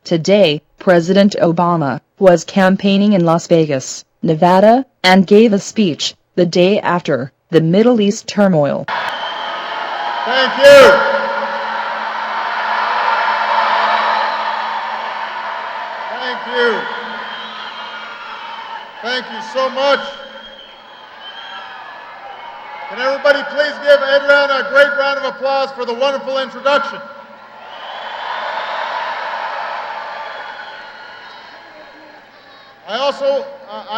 Today, President Obama was campaigning in Las Vegas, Nevada, and gave a speech the day after the Middle East turmoil. Thank you. Thank you. Thank you so much. Can everybody please give Adrian a great round of applause for the wonderful introduction? I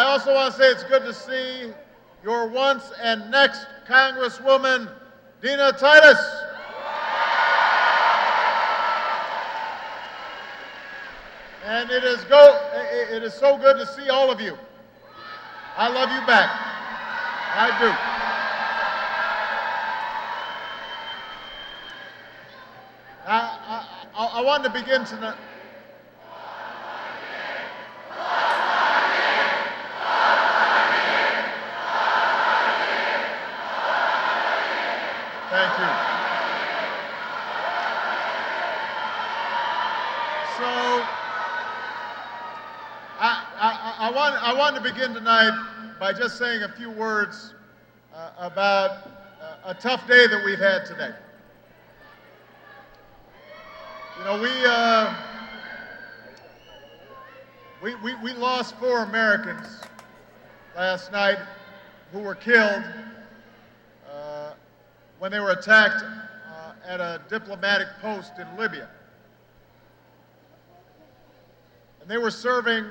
also want to say it's good to see your once and next Congresswoman, Dina Titus. And it is so good to see all of you. I love you back. I do. I wanted to begin tonight. Thank you. So, I wanted to begin tonight by just saying a few words about a tough day that we've had today. You know, we lost 4 Americans last night who were killed when they were attacked at a diplomatic post in Libya. And they were serving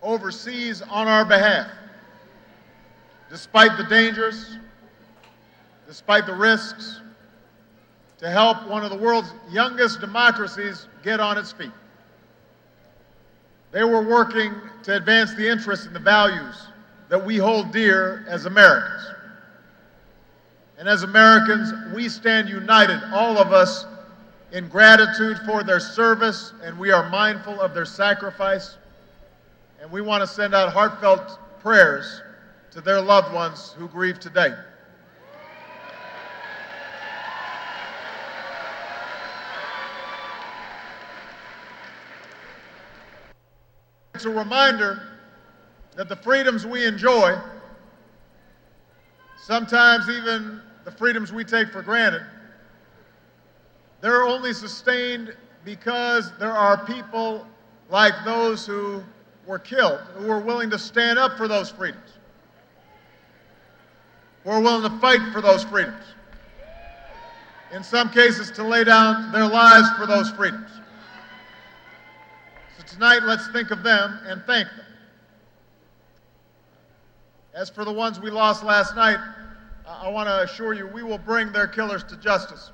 overseas on our behalf, despite the dangers, despite the risks, to help one of the world's youngest democracies get on its feet. They were working to advance the interests and the values that we hold dear as Americans. And as Americans, we stand united, all of us, in gratitude for their service, and we are mindful of their sacrifice. And we want to send out heartfelt prayers to their loved ones who grieve today. It's a reminder that the freedoms we enjoy, sometimes even the freedoms we take for granted, they're only sustained because there are people like those who were killed, who are willing to stand up for those freedoms, who are willing to fight for those freedoms, in some cases to lay down their lives for those freedoms. So tonight, let's think of them and thank them. As for the ones we lost last night, I want to assure you we will bring their killers to justice.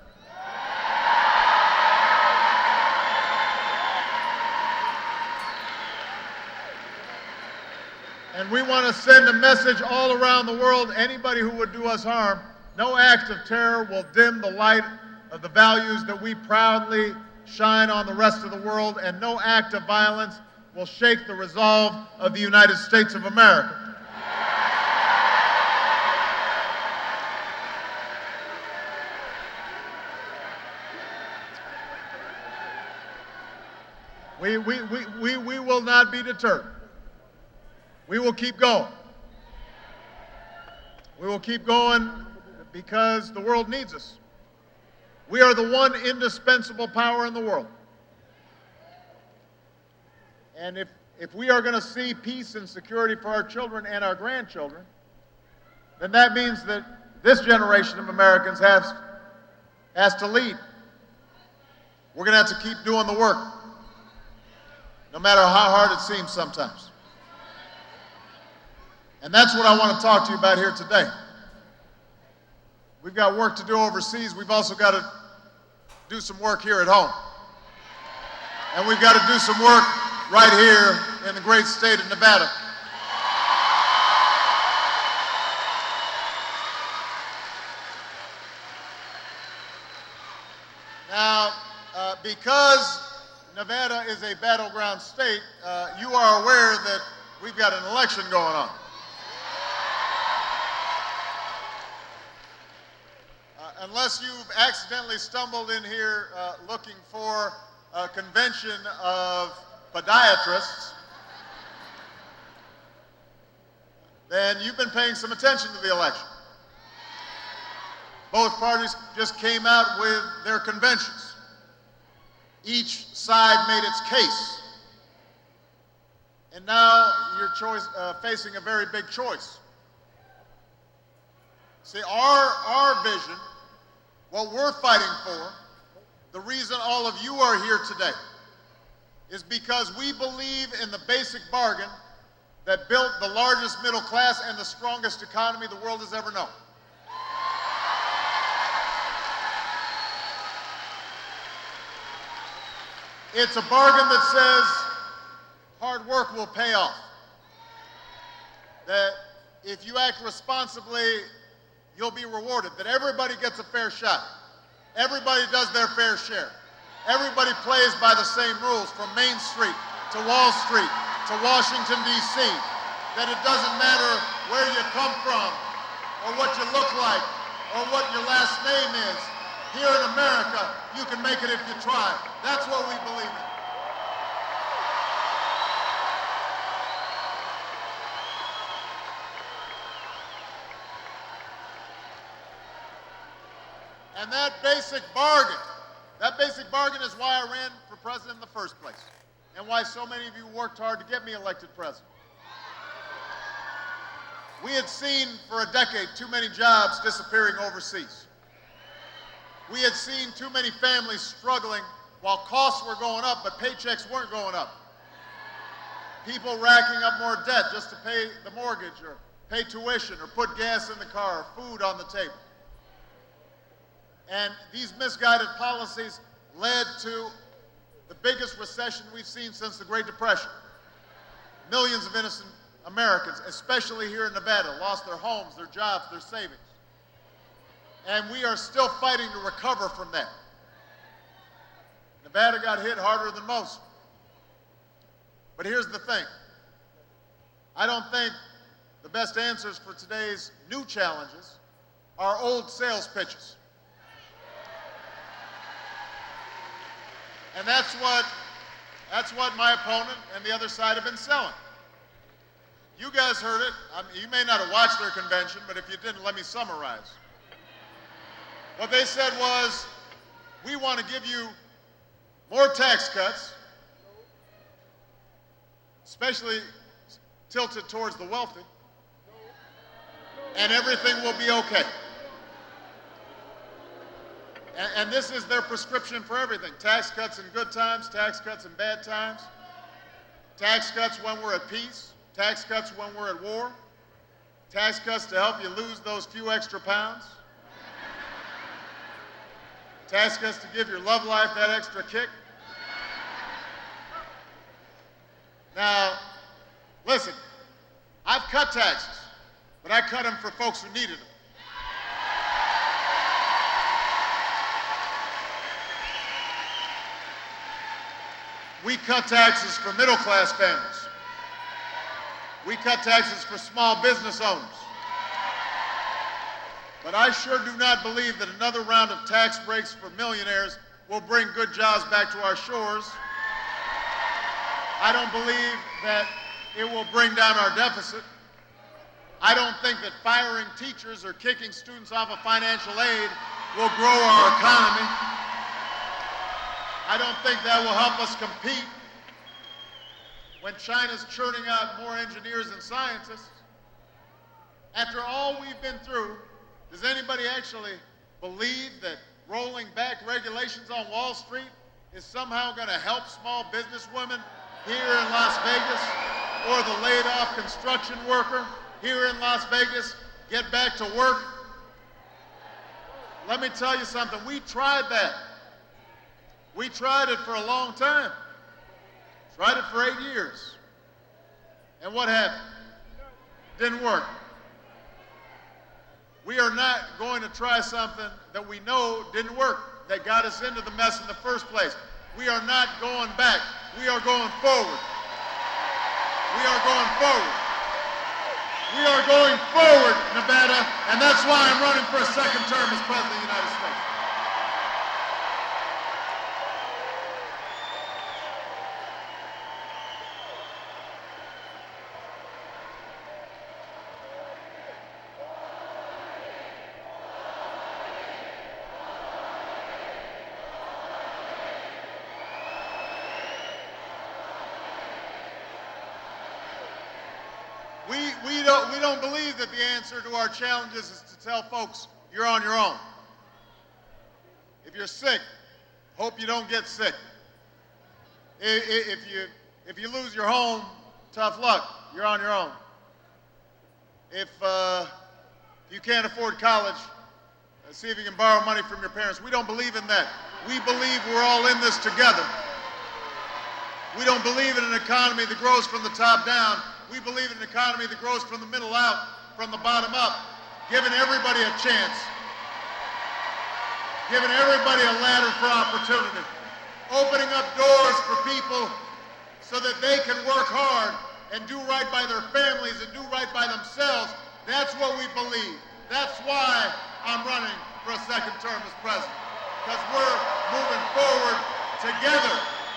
And we want to send a message all around the world. Anybody who would do us harm, no act of terror will dim the light of the values that we proudly shine on the rest of the world, and no act of violence will shake the resolve of the United States of America. We will not be deterred. We will keep going. We will keep going because the world needs us. We are the one indispensable power in the world. And if we are going to see peace and security for our children and our grandchildren, then that means that this generation of Americans has to lead. We're going to have to keep doing the work, no matter how hard it seems sometimes. And that's what I want to talk to you about here today. We've got work to do overseas. We've also got to do some work here at home. And we've got to do some work right here in the great state of Nevada. Now, because Nevada is a battleground state, you are aware that we've got an election going on. Unless you've accidentally stumbled in here looking for a convention of podiatrists, then you've been paying some attention to the election. Both parties just came out with their conventions. Each side made its case. And now you're facing a very big choice. See, our vision, what we're fighting for, the reason all of you are here today, is because we believe in the basic bargain that built the largest middle class and the strongest economy the world has ever known. It's a bargain that says hard work will pay off. That if you act responsibly, you'll be rewarded. That everybody gets a fair shot. Everybody does their fair share. Everybody plays by the same rules, from Main Street to Wall Street to Washington, D.C. That it doesn't matter where you come from or what you look like or what your last name is. Here in America, you can make it if you try. That's what we believe in. And that basic bargain is why I ran for president in the first place, and why so many of you worked hard to get me elected president. We had seen for a decade too many jobs disappearing overseas. We had seen too many families struggling while costs were going up, but paychecks weren't going up. People racking up more debt just to pay the mortgage or pay tuition or put gas in the car or food on the table. And these misguided policies led to the biggest recession we've seen since the Great Depression. Millions of innocent Americans, especially here in Nevada, lost their homes, their jobs, their savings. And we are still fighting to recover from that. Nevada got hit harder than most. But here's the thing. I don't think the best answers for today's new challenges are old sales pitches. And that's what my opponent and the other side have been selling. You guys heard it. You may not have watched their convention, but if you didn't, let me summarize. What they said was, we want to give you more tax cuts, especially tilted towards the wealthy, and everything will be okay. And this is their prescription for everything. Tax cuts in good times, tax cuts in bad times, tax cuts when we're at peace, tax cuts when we're at war, tax cuts to help you lose those few extra pounds, tax cuts to give your love life that extra kick. Now, listen, I've cut taxes, but I cut them for folks who needed them. We cut taxes for middle-class families. We cut taxes for small business owners. But I sure do not believe that another round of tax breaks for millionaires will bring good jobs back to our shores. I don't believe that it will bring down our deficit. I don't think that firing teachers or kicking students off of financial aid will grow our economy. I don't think that will help us compete when China's churning out more engineers and scientists. After all we've been through, does anybody actually believe that rolling back regulations on Wall Street is somehow going to help small business women here in Las Vegas, or the laid-off construction worker here in Las Vegas get back to work? Let me tell you something. We tried that. We tried it for a long time. Tried it for 8 years. And what happened? Didn't work. We are not going to try something that we know didn't work, that got us into the mess in the first place. We are not going back. We are going forward. We are going forward. We are going forward, Nevada, and that's why I'm running for a second term as President of the United States. We don't believe that the answer to our challenges is to tell folks you're on your own. If you're sick, hope you don't get sick. If you lose your home, tough luck. You're on your own. If you can't afford college, see if you can borrow money from your parents. We don't believe in that. We believe we're all in this together. We don't believe in an economy that grows from the top down. We believe in an economy that grows from the middle out, from the bottom up, giving everybody a chance, giving everybody a ladder for opportunity, opening up doors for people so that they can work hard and do right by their families and do right by themselves. That's what we believe. That's why I'm running for a second term as president, because we're moving forward together,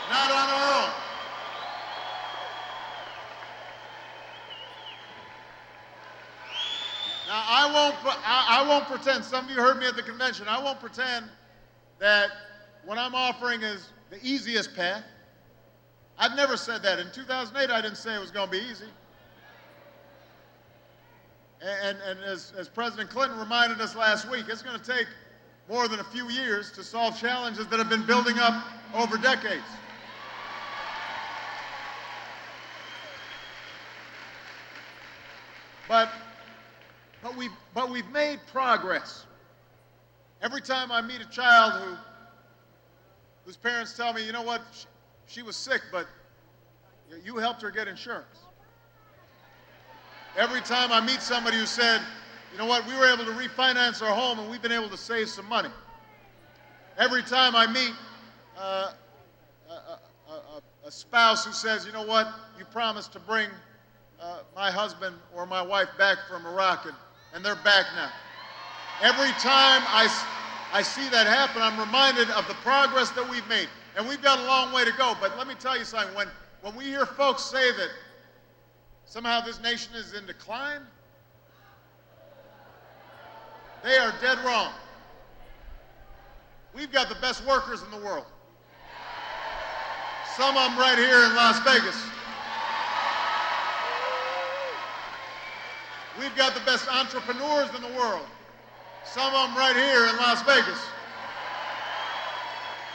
not on our own. Now, I won't pretend, some of you heard me at the convention, I won't pretend that what I'm offering is the easiest path. I've never said that. In 2008, I didn't say it was going to be easy. And as President Clinton reminded us last week, it's going to take more than a few years to solve challenges that have been building up over decades. But we've made progress. Every time I meet a child whose parents tell me, you know what, she was sick, but you helped her get insurance. Every time I meet somebody who said, you know what, we were able to refinance our home and we've been able to save some money. Every time I meet a spouse who says, you know what, you promised to bring my husband or my wife back from Iraq, and they're back now. Every time I see that happen, I'm reminded of the progress that we've made. And we've got a long way to go, but let me tell you something. When we hear folks say that somehow this nation is in decline, they are dead wrong. We've got the best workers in the world. Some of them right here in Las Vegas. We've got the best entrepreneurs in the world. Some of them right here in Las Vegas.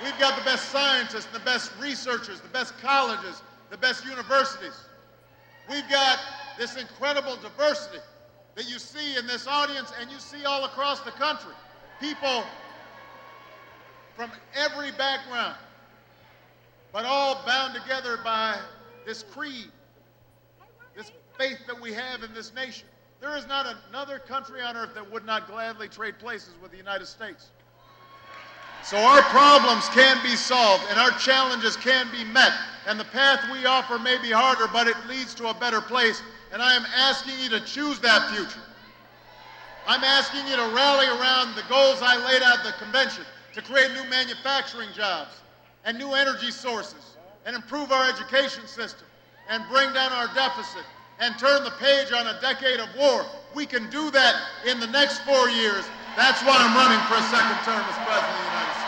We've got the best scientists, the best researchers, the best colleges, the best universities. We've got this incredible diversity that you see in this audience and you see all across the country. People from every background, but all bound together by this creed, this faith that we have in this nation. There is not another country on earth that would not gladly trade places with the United States. So our problems can be solved and our challenges can be met. And the path we offer may be harder, but it leads to a better place. And I am asking you to choose that future. I'm asking you to rally around the goals I laid out at the convention to create new manufacturing jobs and new energy sources and improve our education system and bring down our deficit and turn the page on a decade of war. We can do that in the next 4 years. That's why I'm running for a second term as President of the United States.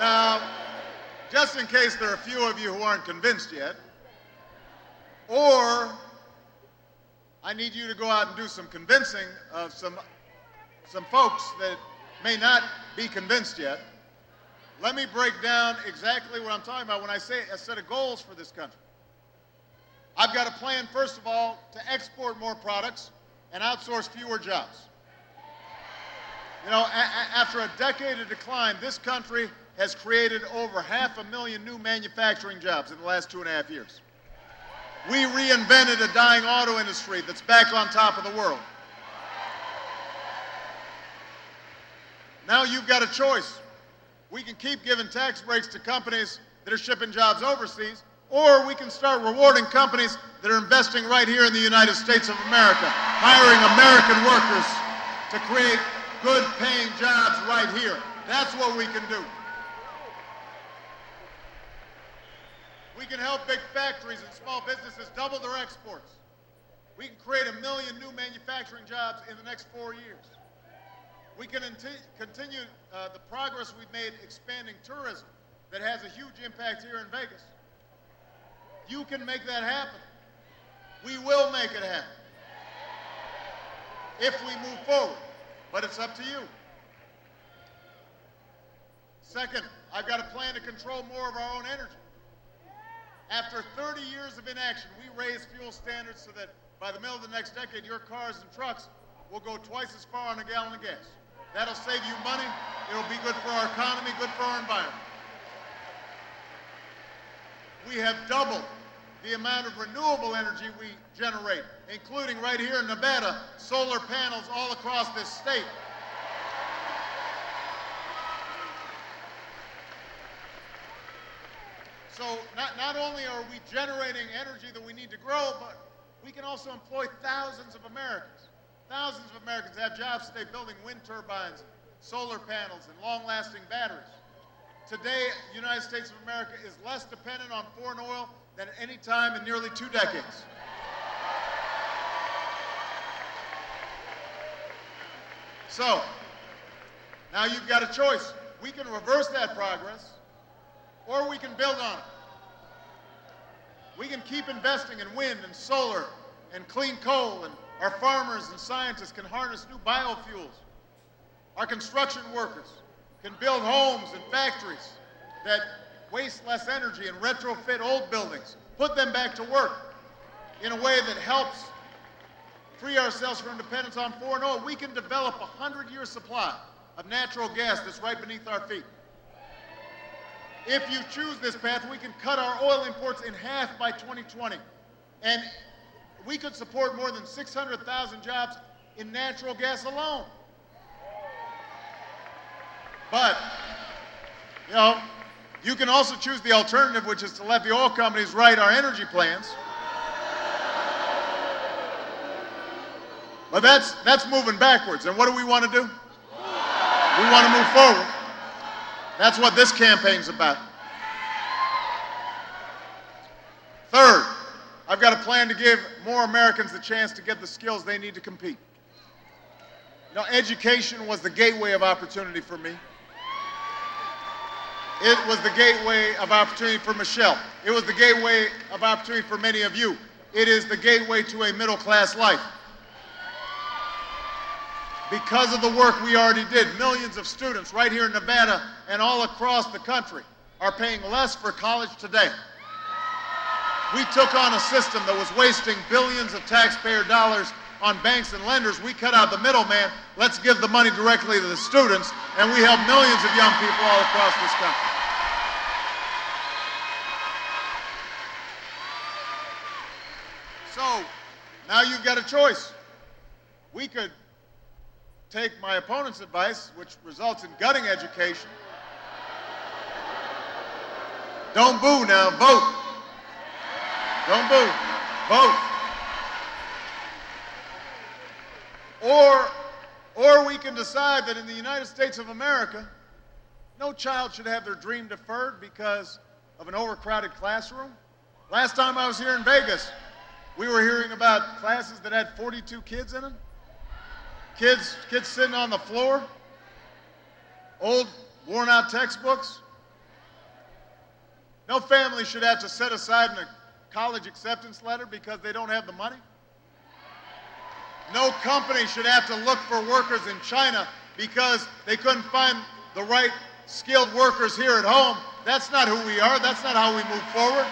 Now, just in case there are a few of you who aren't convinced yet, or I need you to go out and do some convincing of some folks that may not be convinced yet, let me break down exactly what I'm talking about when I say a set of goals for this country. I've got a plan, first of all, to export more products and outsource fewer jobs. You know, after a decade of decline, this country has created over 500,000 new manufacturing jobs in the last 2.5 years. We reinvented a dying auto industry that's back on top of the world. Now you've got a choice. We can keep giving tax breaks to companies that are shipping jobs overseas, or we can start rewarding companies that are investing right here in the United States of America, hiring American workers to create good paying jobs right here. That's what we can do. We can help big factories and small businesses double their exports. We can create 1 million new manufacturing jobs in the next 4 years. We can continue the progress we've made expanding tourism that has a huge impact here in Vegas. You can make that happen. We will make it happen if we move forward, but it's up to you. Second, I've got a plan to control more of our own energy. After 30 years of inaction, we raised fuel standards so that by the middle of the next decade, your cars and trucks will go twice as far on a gallon of gas. That'll save you money. It'll be good for our economy, good for our environment. We have doubled the amount of renewable energy we generate, including right here in Nevada, solar panels all across this state. So not only are we generating energy that we need to grow, but we can also employ thousands of Americans. Thousands of Americans have jobs today building wind turbines, solar panels, and long-lasting batteries. Today, the United States of America is less dependent on foreign oil than at any time in nearly 2 decades. So, now you've got a choice. We can reverse that progress, or we can build on it. We can keep investing in wind and solar and clean coal, and our farmers and scientists can harness new biofuels. Our construction workers can build homes and factories that waste less energy and retrofit old buildings, put them back to work in a way that helps free ourselves from dependence on foreign oil. We can develop a 100-year supply of natural gas that's right beneath our feet. If you choose this path, we can cut our oil imports in half by 2020. And we could support more than 600,000 jobs in natural gas alone. But, you know, you can also choose the alternative, which is to let the oil companies write our energy plans. But that's moving backwards. And what do we want to do? We want to move forward. That's what this campaign's about. Third, I've got a plan to give more Americans the chance to get the skills they need to compete. You know, education was the gateway of opportunity for me. It was the gateway of opportunity for Michelle. It was the gateway of opportunity for many of you. It is the gateway to a middle-class life. Because of the work we already did, millions of students right here in Nevada and all across the country are paying less for college today. We took on a system that was wasting billions of taxpayer dollars on banks and lenders. We cut out the middleman. Let's give the money directly to the students, and we help millions of young people all across this country. So, now you've got a choice. We could take my opponent's advice, which results in gutting education. Don't boo now, vote. Don't boo, vote. Or we can decide that in the United States of America, no child should have their dream deferred because of an overcrowded classroom. Last time I was here in Vegas, we were hearing about classes that had 42 kids in them. Kids sitting on the floor, old, worn-out textbooks. No family should have to set aside a college acceptance letter because they don't have the money. No company should have to look for workers in China because they couldn't find the right skilled workers here at home. That's not who we are. That's not how we move forward.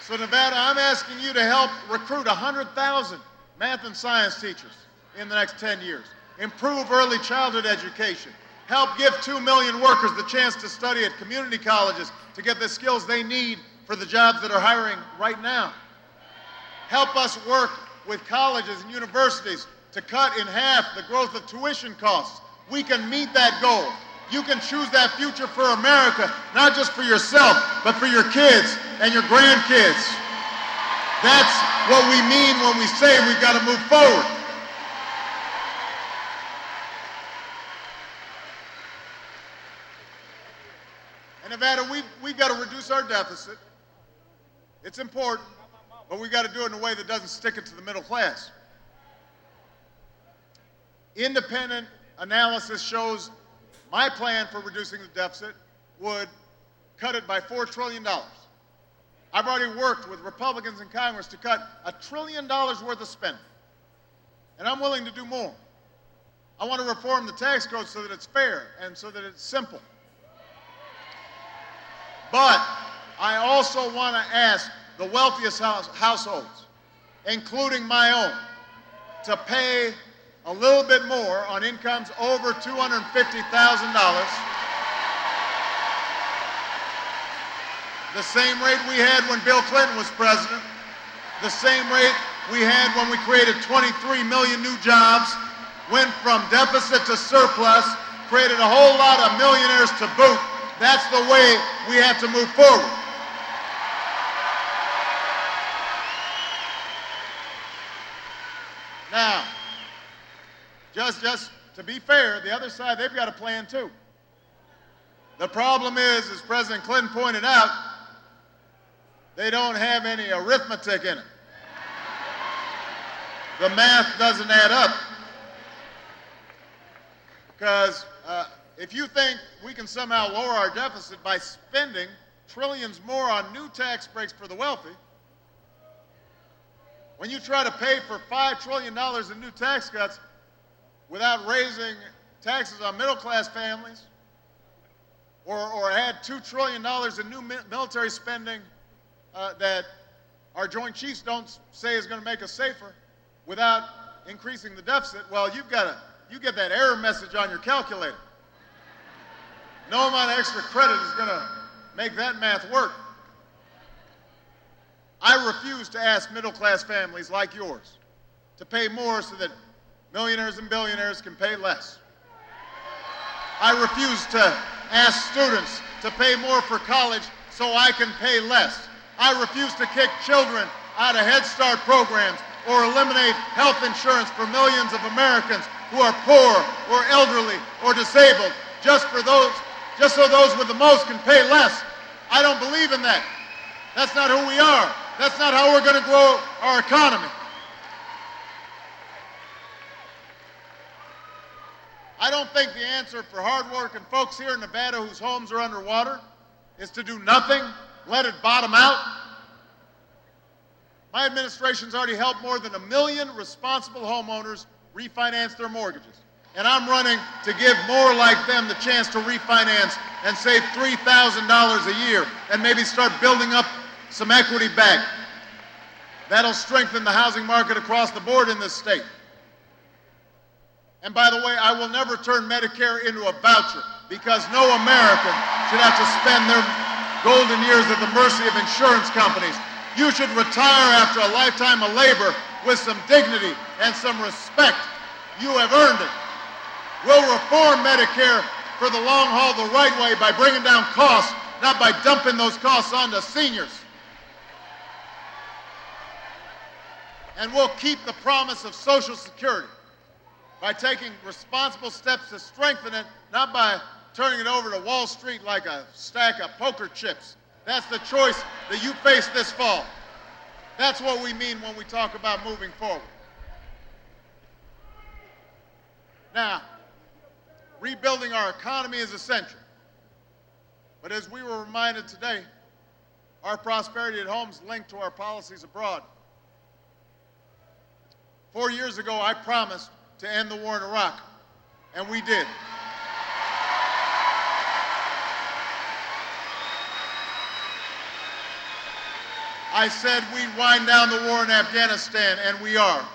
So Nevada, I'm asking you to help recruit 100,000 math and science teachers in the next 10 years. Improve early childhood education. Help give 2 million workers the chance to study at community colleges to get the skills they need for the jobs that are hiring right now. Help us work with colleges and universities to cut in half the growth of tuition costs. We can meet that goal. You can choose that future for America, not just for yourself, but for your kids and your grandkids. That's what we mean when we say we've got to move forward. In Nevada, we've got to reduce our deficit. It's important, but we've got to do it in a way that doesn't stick it to the middle class. Independent analysis shows my plan for reducing the deficit would cut it by $4 trillion. I've already worked with Republicans in Congress to cut $1 trillion worth of spending, and I'm willing to do more. I want to reform the tax code so that it's fair and so that it's simple. But I also want to ask the wealthiest households, including my own, to pay a little bit more on incomes over $250,000, the same rate we had when Bill Clinton was president, the same rate we had when we created 23 million new jobs, went from deficit to surplus, created a whole lot of millionaires to boot. That's the way we have to move forward. Now, just to be fair, the other side, they've got a plan too. The problem is, as President Clinton pointed out, they don't have any arithmetic in it. The math doesn't add up. Because if you think we can somehow lower our deficit by spending trillions more on new tax breaks for the wealthy, when you try to pay for $5 trillion in new tax cuts without raising taxes on middle-class families, or add $2 trillion in new military spending that our Joint Chiefs don't say is going to make us safer without increasing the deficit, well, you get that error message on your calculator. No amount of extra credit is going to make that math work. I refuse to ask middle-class families like yours to pay more so that millionaires and billionaires can pay less. I refuse to ask students to pay more for college so I can pay less. I refuse to kick children out of Head Start programs or eliminate health insurance for millions of Americans who are poor or elderly or disabled just so those with the most can pay less. I don't believe in that. That's not who we are. That's not how we're going to grow our economy. I don't think the answer for hardworking folks here in Nevada whose homes are underwater is to do nothing, let it bottom out. My administration's already helped more than 1 million responsible homeowners refinance their mortgages. And I'm running to give more like them the chance to refinance and save $3,000 a year and maybe start building up some equity back. That'll strengthen the housing market across the board in this state. And by the way, I will never turn Medicare into a voucher because no American should have to spend their golden years at the mercy of insurance companies. You should retire after a lifetime of labor with some dignity and some respect. You have earned it. We'll reform Medicare for the long haul the right way by bringing down costs, not by dumping those costs onto seniors. And we'll keep the promise of Social Security by taking responsible steps to strengthen it, not by turning it over to Wall Street like a stack of poker chips. That's the choice that you face this fall. That's what we mean when we talk about moving forward. Now, rebuilding our economy is essential. But as we were reminded today, our prosperity at home is linked to our policies abroad. 4 years ago, I promised to end the war in Iraq, and we did. I said we'd wind down the war in Afghanistan, and we are.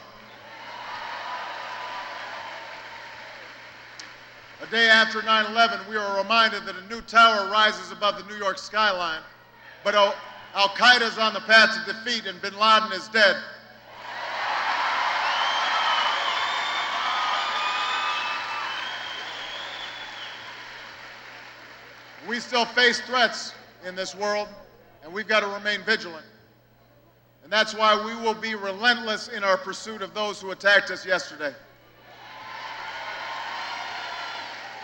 A day after 9/11, we were reminded that a new tower rises above the New York skyline, but Al-Qaeda is on the path to defeat and bin Laden is dead. We still face threats in this world, and we've got to remain vigilant. And that's why we will be relentless in our pursuit of those who attacked us yesterday.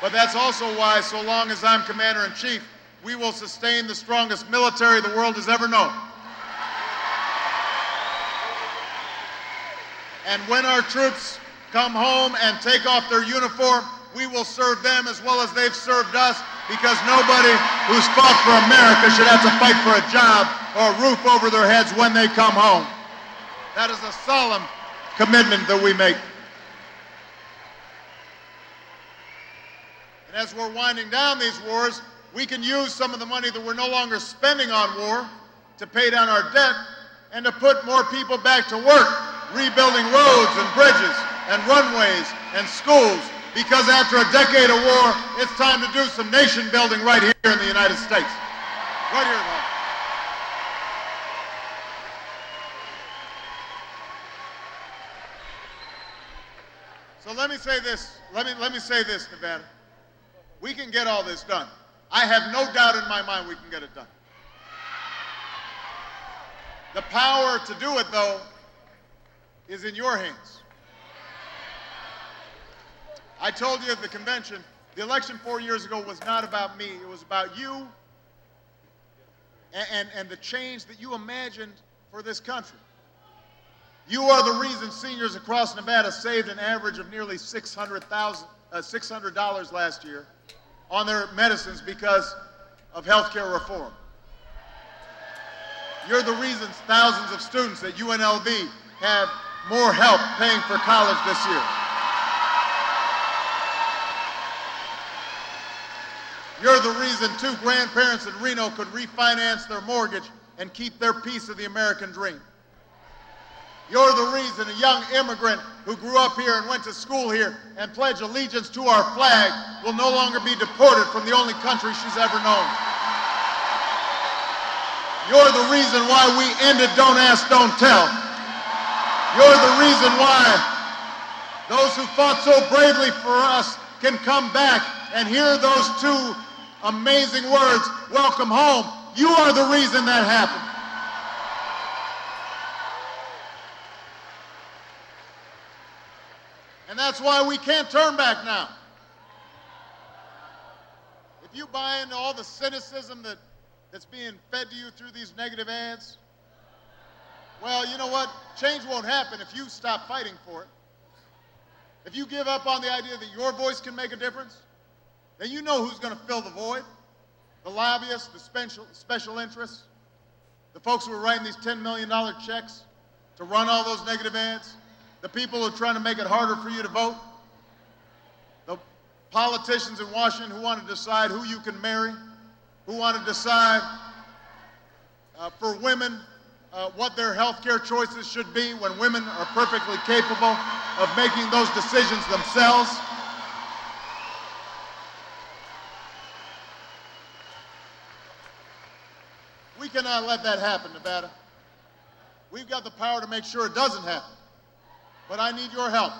But that's also why, so long as I'm Commander-in-Chief, we will sustain the strongest military the world has ever known. And when our troops come home and take off their uniform, we will serve them as well as they've served us, because nobody who's fought for America should have to fight for a job or a roof over their heads when they come home. That is a solemn commitment that we make. And as we're winding down these wars, we can use some of the money that we're no longer spending on war to pay down our debt and to put more people back to work, rebuilding roads and bridges and runways and schools, because after a decade of war, it's time to do some nation building right here in the United States. Right here at home. So let me say this, Nevada. We can get all this done. I have no doubt in my mind we can get it done. The power to do it, though, is in your hands. I told you at the convention, the election 4 years ago was not about me. It was about you and the change that you imagined for this country. You are the reason seniors across Nevada saved an average of nearly $600 last year on their medicines because of health care reform. You're the reason thousands of students at UNLV have more help paying for college this year. You're the reason two grandparents in Reno could refinance their mortgage and keep their piece of the American dream. You're the reason a young immigrant who grew up here and went to school here and pledged allegiance to our flag will no longer be deported from the only country she's ever known. You're the reason why we ended Don't Ask, Don't Tell. You're the reason why those who fought so bravely for us can come back and hear those two amazing words, welcome home. You are the reason that happened. And that's why we can't turn back now. If you buy into all the cynicism that's being fed to you through these negative ads, well, you know what? Change won't happen if you stop fighting for it. If you give up on the idea that your voice can make a difference, then you know who's going to fill the void. The lobbyists, the special interests, the folks who are writing these $10 million checks to run all those negative ads, the people who are trying to make it harder for you to vote, the politicians in Washington who want to decide who you can marry, who want to decide for women what their health care choices should be when women are perfectly capable of making those decisions themselves. We cannot let that happen, Nevada. We've got the power to make sure it doesn't happen. But I need your help.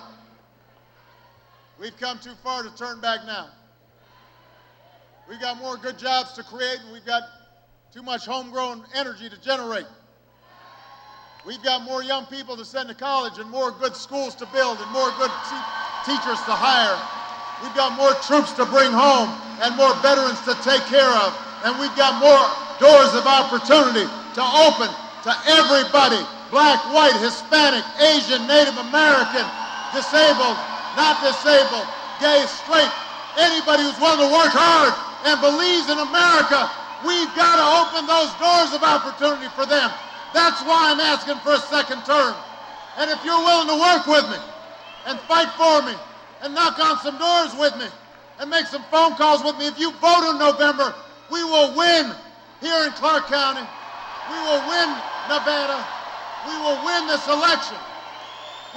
We've come too far to turn back now. We've got more good jobs to create, and we've got too much homegrown energy to generate. We've got more young people to send to college and more good schools to build and more good teachers to hire. We've got more troops to bring home and more veterans to take care of. And we've got more doors of opportunity to open to everybody. Black, white, Hispanic, Asian, Native American, disabled, not disabled, gay, straight, anybody who's willing to work hard and believes in America, we've got to open those doors of opportunity for them. That's why I'm asking for a second term. And if you're willing to work with me and fight for me and knock on some doors with me and make some phone calls with me, if you vote in November, we will win here in Clark County. We will win Nevada. We will win this election.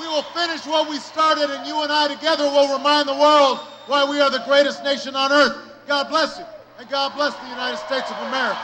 We will finish what we started, and you and I together will remind the world why we are the greatest nation on earth. God bless you, and God bless the United States of America.